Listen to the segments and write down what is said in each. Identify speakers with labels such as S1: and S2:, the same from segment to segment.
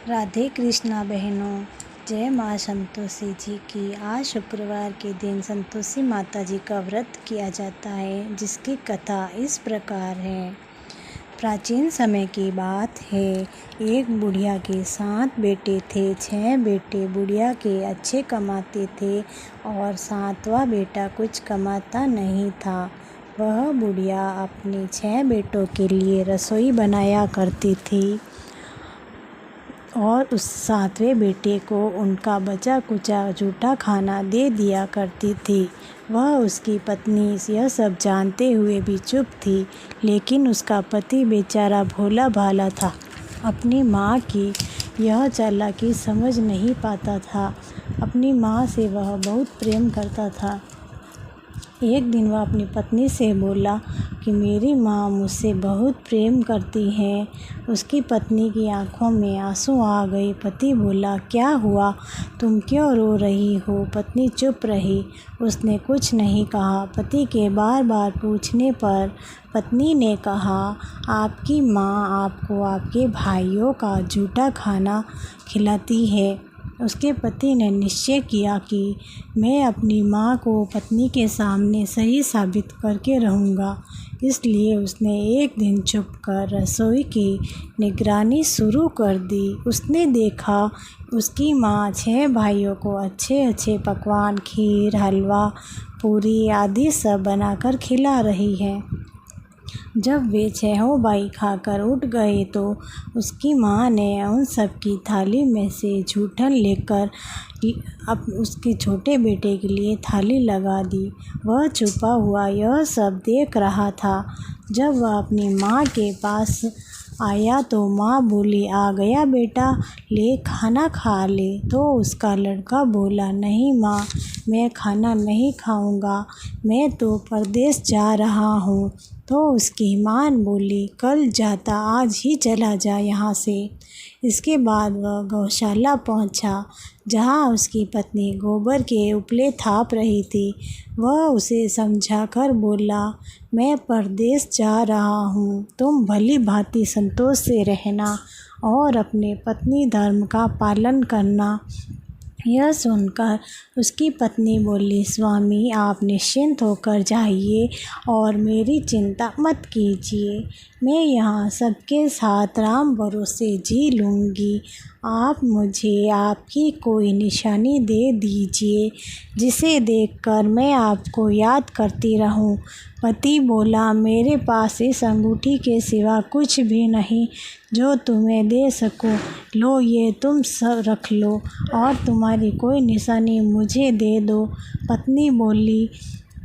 S1: राधे कृष्णा बहनों, जय माँ संतोषी जी की। आज शुक्रवार के दिन संतोषी माता जी का व्रत किया जाता है, जिसकी कथा इस प्रकार है। प्राचीन समय की बात है। एक बुढ़िया के 7 बेटे थे। 6 बेटे बुढ़िया के अच्छे कमाते थे और 7वां बेटा कुछ कमाता नहीं था। वह बुढ़िया अपने 6 बेटों के लिए रसोई बनाया करती थी और उस 7वें बेटे को उनका बचा कुचा जूठा खाना दे दिया करती थी। वह उसकी पत्नी यह सब जानते हुए भी चुप थी, लेकिन उसका पति बेचारा भोला भाला था। अपनी माँ की यह चालाकी समझ नहीं पाता था। अपनी माँ से वह बहुत प्रेम करता था। एक दिन वह अपनी पत्नी से बोला कि मेरी माँ मुझसे बहुत प्रेम करती है। उसकी पत्नी की आंखों में आंसू आ गए। पति बोला, क्या हुआ, तुम क्यों रो रही हो? पत्नी चुप रही, उसने कुछ नहीं कहा। पति के बार बार पूछने पर पत्नी ने कहा, आपकी माँ आपको आपके भाइयों का जूठा खाना खिलाती है। उसके पति ने निश्चय किया कि मैं अपनी माँ को पत्नी के सामने सही साबित करके रहूँगा। इसलिए उसने एक दिन छुपकर रसोई की निगरानी शुरू कर दी। उसने देखा उसकी माँ 6 भाइयों को अच्छे अच्छे पकवान, खीर, हलवा, पूरी आदि सब बनाकर खिला रही है। जब वे 6 भाई खाकर उठ गए तो उसकी माँ ने उन सब की थाली में से जूठन लेकर अब उसके छोटे बेटे के लिए थाली लगा दी। वह छुपा हुआ यह सब देख रहा था। जब वह अपनी माँ के पास आया तो माँ बोली, आ गया बेटा, ले खाना खा ले। तो उसका लड़का बोला, नहीं माँ, मैं खाना नहीं खाऊंगा, मैं तो परदेश जा रहा हूँ। तो उसकी माँ बोली, कल जाता आज ही चला जा यहाँ से। इसके बाद वह गौशाला पहुँचा, जहाँ उसकी पत्नी गोबर के उपले थाप रही थी। वह उसे समझाकर बोला, मैं परदेश जा रहा हूँ, तुम भली भांति संतोष से रहना और अपने पत्नी धर्म का पालन करना। यह सुनकर उसकी पत्नी बोली, स्वामी आप निश्चिंत होकर जाइए और मेरी चिंता मत कीजिए। मैं यहाँ सबके साथ राम भरोसे जी लूँगी। आप मुझे आपकी कोई निशानी दे दीजिए, जिसे देखकर मैं आपको याद करती रहूं। पति बोला, मेरे पास इस अंगूठी के सिवा कुछ भी नहीं जो तुम्हें दे सकूं। लो ये तुम सब रख लो और तुम्हारी कोई निशानी मुझे दे दो। पत्नी बोली,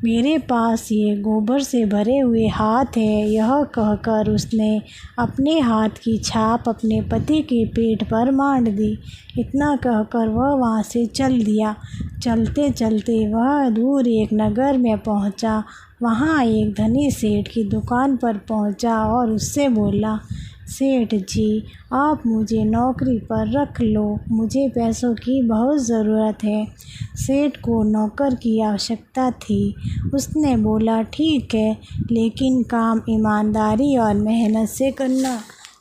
S1: मेरे पास ये गोबर से भरे हुए हाथ है। यह कहकर उसने अपने हाथ की छाप अपने पति के पेट पर मांड दी। इतना कहकर वह वहाँ से चल दिया। चलते चलते वह दूर एक नगर में पहुँचा। वहाँ एक धनी सेठ की दुकान पर पहुँचा और उससे बोला, सेठ जी, आप मुझे नौकरी पर रख लो, मुझे पैसों की बहुत ज़रूरत है। सेठ को नौकर की आवश्यकता थी। उसने बोला, ठीक है, लेकिन काम ईमानदारी और मेहनत से करना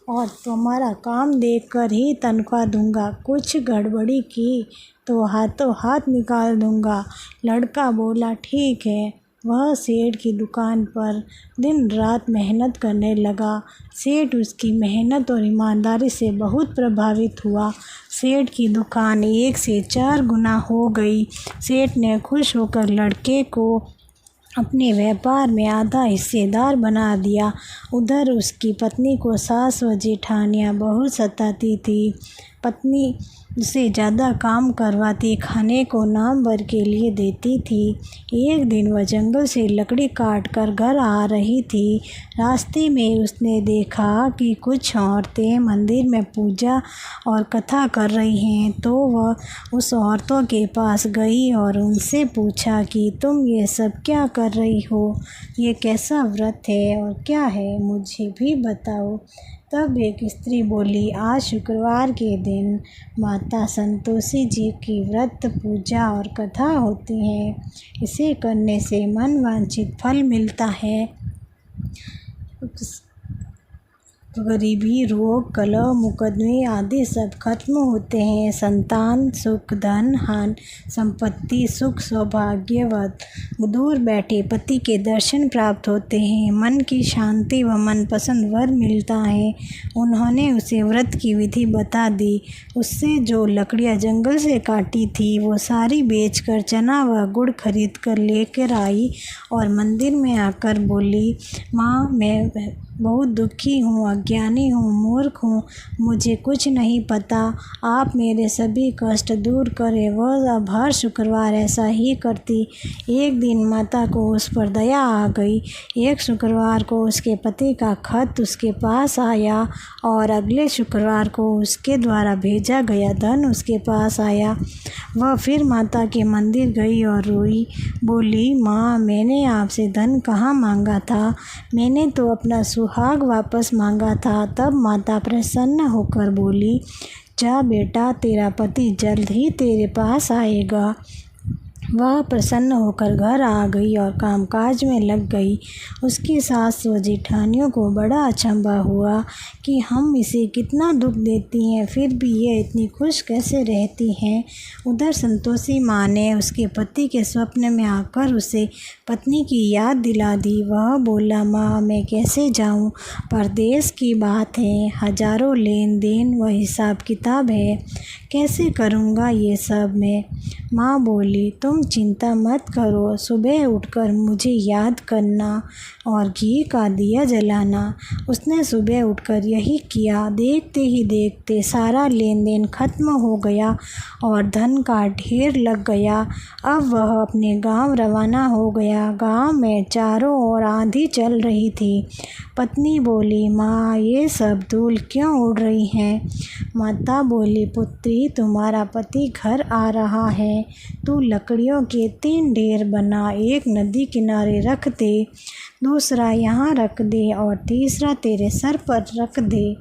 S1: और तुम्हारा काम देखकर ही तनख्वाह दूंगा। कुछ गड़बड़ी की तो हाथों हाथ निकाल दूंगा। लड़का बोला, ठीक है। वह सेठ की दुकान पर दिन रात मेहनत करने लगा। सेठ उसकी मेहनत और ईमानदारी से बहुत प्रभावित हुआ। सेठ की दुकान 1 से 4 गुना हो गई। सेठ ने खुश होकर लड़के को अपने व्यापार में आधा हिस्सेदार बना दिया। उधर उसकी पत्नी को सास व जेठानियाँ बहुत सताती थी। पत्नी उसे ज़्यादा काम करवाती, खाने को नाम भर के लिए देती थी। एक दिन वह जंगल से लकड़ी काट कर घर आ रही थी। रास्ते में उसने देखा कि कुछ औरतें मंदिर में पूजा और कथा कर रही हैं। तो वह उस औरतों के पास गई और उनसे पूछा कि तुम ये सब क्या कर रही हो? ये कैसा व्रत है और क्या है, मुझे भी बताओ। तब एक स्त्री बोली, आज शुक्रवार के दिन माता संतोषी जी की व्रत, पूजा और कथा होती है। इसे करने से मन वांछित फल मिलता है। गरीबी, रोग, कलह, मुकदमे आदि सब खत्म होते हैं। संतान सुख, धन संपत्ति सुख, सौभाग्यवत दूर बैठे पति के दर्शन प्राप्त होते हैं। मन की शांति व मनपसंद वर मिलता है। उन्होंने उसे व्रत की विधि बता दी। उससे जो लकड़ियाँ जंगल से काटी थी वो सारी बेचकर चना व गुड़ खरीद कर लेकर आई और मंदिर में आकर बोली, माँ, मैं बहुत दुखी हूँ, अज्ञानी हूँ, मूर्ख हूँ, मुझे कुछ नहीं पता। आप मेरे सभी कष्ट दूर करें। वह अब हर शुक्रवार ऐसा ही करती। एक दिन माता को उस पर दया आ गई। एक शुक्रवार को उसके पति का खत उसके पास आया और अगले शुक्रवार को उसके द्वारा भेजा गया धन उसके पास आया। वह फिर माता के मंदिर गई और रोई। बोली, माँ, मैंने आपसे धन कहाँ मांगा था, मैंने तो अपना सुहाग वापस मांगा था। तब माता प्रसन्न होकर बोली, जा बेटा, तेरा पति जल्द ही तेरे पास आएगा। वह प्रसन्न होकर घर आ गई और कामकाज में लग गई। उसकी सास व जेठानियों को बड़ा अचंभा हुआ कि हम इसे कितना दुख देती हैं, फिर भी ये इतनी खुश कैसे रहती हैं। उधर संतोषी माँ ने उसके पति के स्वप्न में आकर उसे पत्नी की याद दिला दी। वह बोला, माँ, मैं कैसे जाऊँ, परदेश की बात है, हजारों लेन देन व हिसाब किताब है, कैसे करूँगा ये सब मैं। माँ बोली, तुम चिंता मत करो, सुबह उठकर मुझे याद करना और घी का दिया जलाना। उसने सुबह उठकर यही किया। देखते ही देखते सारा लेन देन खत्म हो गया और धन का ढेर लग गया। अब वह अपने गांव रवाना हो गया। गांव में चारों ओर आंधी चल रही थी। पत्नी बोली, माँ, ये सब धूल क्यों उड़ रही हैं। माता बोली, पुत्री, तुम्हारा पति घर आ रहा है, तू लकड़ियों के 3 ढेर बना, एक नदी किनारे रख दे, दूसरा यहाँ रख दे और तीसरा तेरे सर पर रख दे।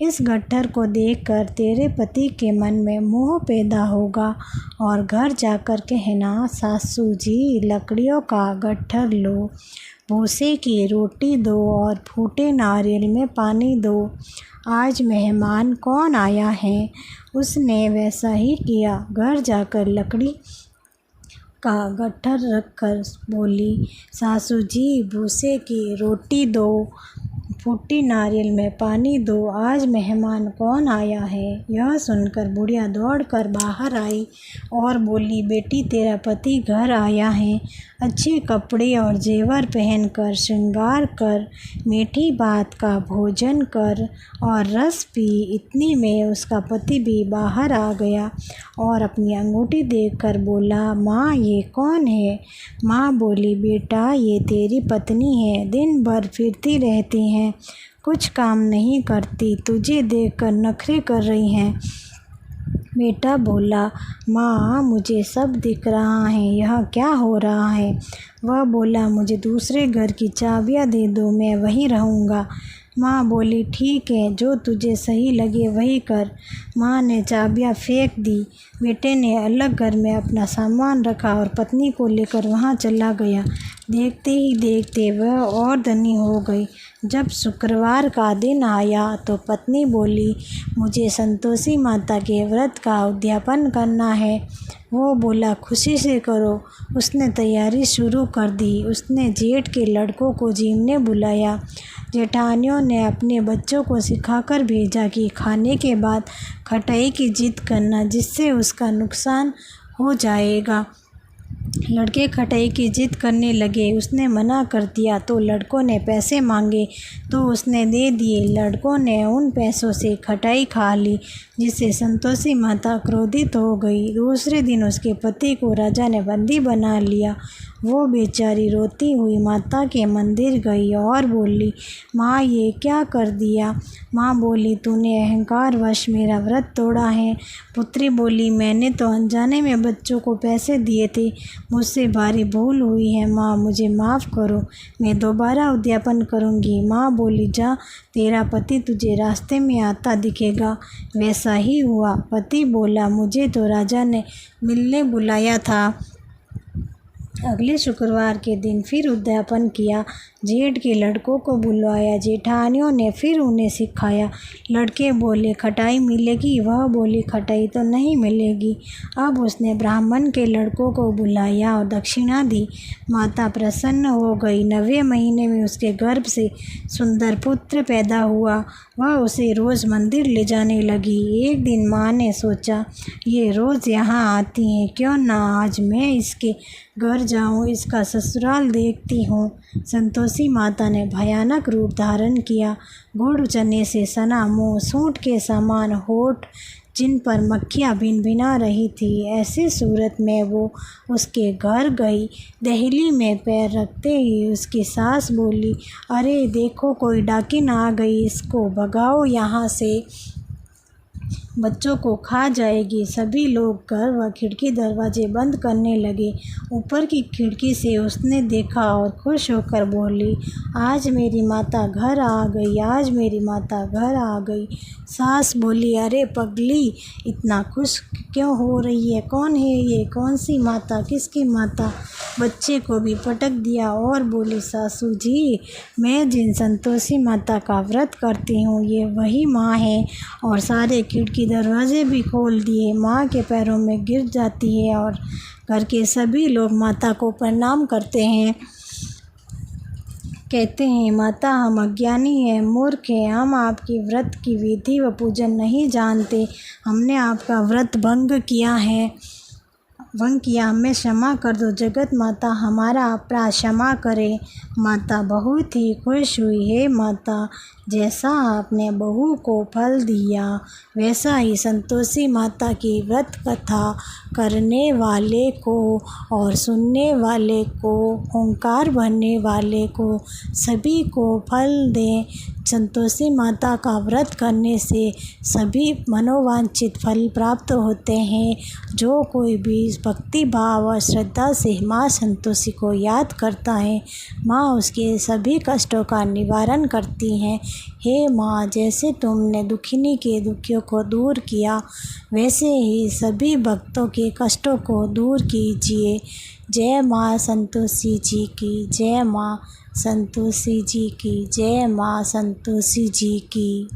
S1: इस गट्ठर को देखकर तेरे पति के मन में मोह पैदा होगा और घर जाकर कहना, सासू जी, लकड़ियों का गट्ठर लो, भूसे की रोटी दो और फूटे नारियल में पानी दो। आज मेहमान कौन आया है। उसने वैसा ही किया। घर जाकर लकड़ी का गट्ठर रखकर बोली, सासू जी, भूसे की रोटी दो, फूटी नारियल में पानी दो, आज मेहमान कौन आया है। यह सुनकर बुढ़िया दौड़कर बाहर आई और बोली, बेटी, तेरा पति घर आया है, अच्छे कपड़े और जेवर पहनकर श्रृंगार कर, मीठी बात का भोजन कर और रस पी। इतनी में उसका पति भी बाहर आ गया और अपनी अंगूठी देखकर बोला, माँ, ये कौन है। माँ बोली, बेटा, ये तेरी पत्नी है, दिन भर फिरती रहती हैं, कुछ काम नहीं करती, तुझे देखकर नखरे कर रही हैं। बेटा बोला, माँ, मुझे सब दिख रहा है, यह क्या हो रहा है। वह बोला, मुझे दूसरे घर की चाबियाँ दे दो, मैं वहीं रहूँगा। माँ बोली, ठीक है, जो तुझे सही लगे वही कर। माँ ने चाबियाँ फेंक दी। बेटे ने अलग घर में अपना सामान रखा और पत्नी को लेकर वहाँ चला गया। देखते ही देखते वह और धनी हो गई। जब शुक्रवार का दिन आया तो पत्नी बोली, मुझे संतोषी माता के व्रत का उद्यापन करना है। वो बोला, खुशी से करो। उसने तैयारी शुरू कर दी। उसने जेठ के लड़कों को जीमने बुलाया। जेठानियों ने अपने बच्चों को सिखाकर भेजा कि खाने के बाद खटाई की जिद करना, जिससे उसका नुकसान हो जाएगा। लड़के खटाई की जिद करने लगे। उसने मना कर दिया तो लड़कों ने पैसे मांगे तो उसने दे दिए। लड़कों ने उन पैसों से खटाई खा ली, जिससे संतोषी माता क्रोधित हो गई। दूसरे दिन उसके पति को राजा ने बंदी बना लिया। वो बेचारी रोती हुई माता के मंदिर गई और बोली, माँ, ये क्या कर दिया। माँ बोली, तूने अहंकार वश मेरा व्रत तोड़ा है। पुत्री बोली, मैंने तो अनजाने में बच्चों को पैसे दिए थे, मुझसे भारी भूल हुई है माँ, मुझे माफ़ करो, मैं दोबारा उद्यापन करूँगी। माँ बोली, जा, तेरा पति तुझे रास्ते में आता दिखेगा। वैसा ही हुआ। पति बोला, मुझे तो राजा ने मिलने बुलाया था। अगले शुक्रवार के दिन फिर उद्यापन किया। जेठ के लड़कों को बुलवाया। जेठानियों ने फिर उन्हें सिखाया। लड़के बोले खटाई मिलेगी, वह बोली खटाई तो नहीं मिलेगी। अब उसने ब्राह्मण के लड़कों को बुलाया और दक्षिणा दी। माता प्रसन्न हो गई। 9वें महीने में उसके गर्भ से सुंदर पुत्र पैदा हुआ। वह उसे रोज़ मंदिर ले जाने लगी। एक दिन माँ ने सोचा, ये रोज़ यहाँ आती है, क्यों ना आज मैं इसके घर जाऊँ, इसका ससुराल देखती हूँ। संतोषी माता ने भयानक रूप धारण किया। गुड़ चने से सना मुँह, सूंड के समान होठ, जिन पर मक्खियाँ भिनभिना रही थी। ऐसी सूरत में वो उसके घर गई। दहली में पैर रखते ही उसकी सास बोली, अरे देखो कोई डाकिन आ गई, इसको भगाओ यहाँ से, बच्चों को खा जाएगी। सभी लोग घर व खिड़की दरवाजे बंद करने लगे। ऊपर की खिड़की से उसने देखा और खुश होकर बोली, आज मेरी माता घर आ गई, आज मेरी माता घर आ गई। सास बोली, अरे पगली, इतना खुश क्यों हो रही है? कौन है ये? कौन सी माता? किसकी माता? बच्चे को भी पटक दिया और बोली, सासू जी, मैं जिन संतोषी माता का व्रत करती हूँ, ये वही माँ है। और सारे खिड़की दरवाजे भी खोल दिए। माँ के पैरों में गिर जाती है और घर के सभी लोग माता को प्रणाम करते हैं। कहते हैं, माता हम अज्ञानी हैं, मूर्ख हैं, हम आपकी व्रत की विधि व पूजन नहीं जानते, हमने आपका व्रत भंग किया, हमें क्षमा कर दो। जगत माता हमारा अपराध क्षमा करे। माता बहुत ही खुश हुई। हे माता, जैसा आपने बहू को फल दिया, वैसा ही संतोषी माता की व्रत कथा करने वाले को और सुनने वाले को, ओंकार भरने वाले को, सभी को फल दें। संतोषी माता का व्रत करने से सभी मनोवांछित फल प्राप्त होते हैं। जो कोई भी भक्ति भाव और श्रद्धा से माँ संतोषी को याद करता है, माँ उसके सभी कष्टों का निवारण करती हैं। हे माँ, जैसे तुमने दुखिनी के दुखियों को दूर किया, वैसे ही सभी भक्तों के कष्टों को दूर कीजिए। जय माँ संतोषी जी की, जय माँ संतोषी जी की, जय माँ संतोषी जी की।